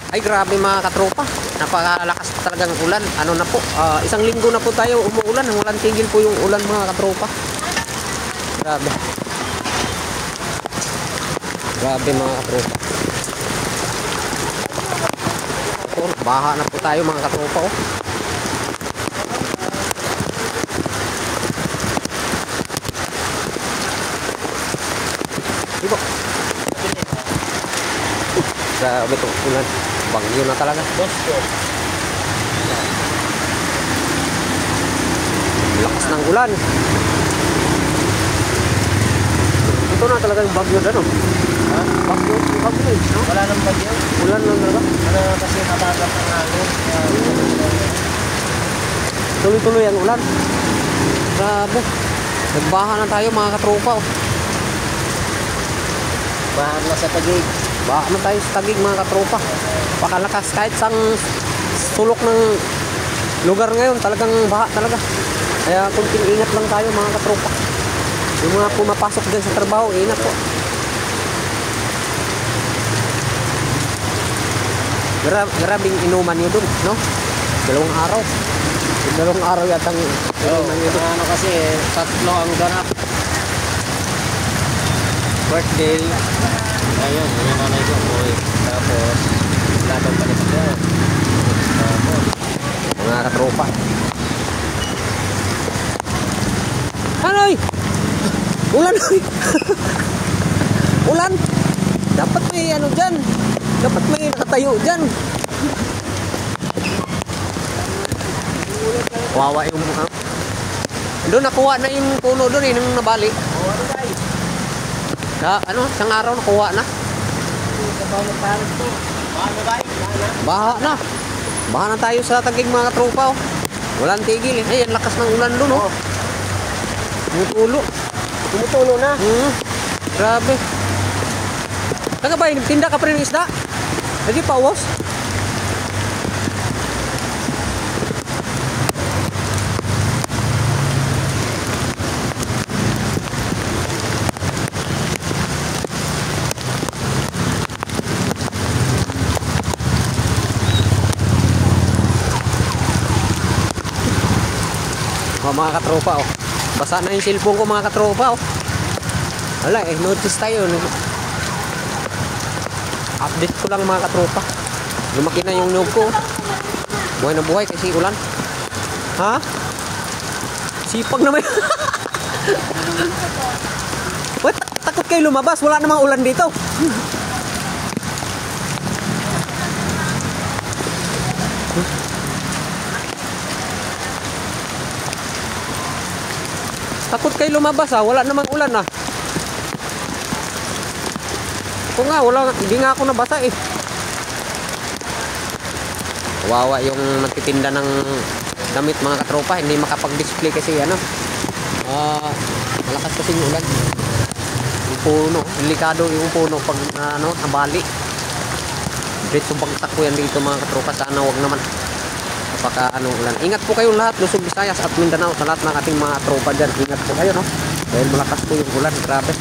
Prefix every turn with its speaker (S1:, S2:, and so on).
S1: Ay grabe mga katropa, napakalakas talagang ulan. Ano na po, isang linggo na po tayo umuulan, walang tigil po yung ulan mga katropa. Grabe. Grabe mga katropa. Ito, baha na po tayo mga katropa oh. Ibo. Grabe itong ulan. Bagyo na talaga. Lakas ng ulan. Ito na talaga yung bagyo dyan, no?
S2: Ha?
S1: Bagyo eh, no?
S2: Wala nang bagyo.
S1: Ulan lang talaga.
S2: Ano kasi natagat ng hangin.
S1: Tuloy-tuloy ang ulan. Grabe. Nagbaha na tayo mga katropa, oh.
S2: Bahan na sa Taguig.
S1: Baha na tayo sa Taguig mga katropa. Pakalakas kahit sang sulok ng lugar ngayon, talagang baha talaga. Kaya kunting ingat lang tayo mga katropa. Yung mga pumapasok din sa trabaho, ingat po. Grabing inuman nyo dun, no? Dalawang araw yatang inuman nyo dun.
S2: Ano kasi, tatlo ang ganap.
S1: Birthday.
S2: Ayun, yung nanay ko boy. Tapos, laban pa nito siya. Tapos,
S1: Mga katropa. Hanoy! Ulan! Ulan! Dapat may ano dyan. Dapat may nakatayo dyan. Wawa yung mukha. Doon nakuha na yung puno doon eh, nung nabali. Ano, isang araw nakuha na. Baha na. Baha na tayo sa Taguig mga katropa oh. Walang tigil eh. Ay, ang lakas ng ulan doon oh. Tumutulo na. Grabe. Taga ba, tinda ka pa rin ng isda? Lagi pa, was? Oh, mga katropa oh. Basa na yung cellphone ko mga katropa oh. Wala eh, notice tayo. Update ko lang mga katropa. Lumaki na yung nyug ko. Buhay na buhay kasi ulan. Ha? Sipag naman. What? Takot kayo lumabas. Wala namang ulan dito. Takot kayo lumabas ha. Wala namang ulan ha. Ako nga, hindi nga ako nabasa eh. Kawawa yung nagtitinda ng damit mga katropa, hindi makapag-display kasi ano. Malakas kasi yung ulan. Yung puno, delikado yung puno pag nabali. Dito bagsak ko yan dito mga katropa, sana wag naman. Kapag ulan. Ingat po kayong lahat, Luzon, Visayas at Mindanao, sa lahat ng ating mga tropa dyan. Ingat po kayo no. Dahil malakas po yung ulan, grabe.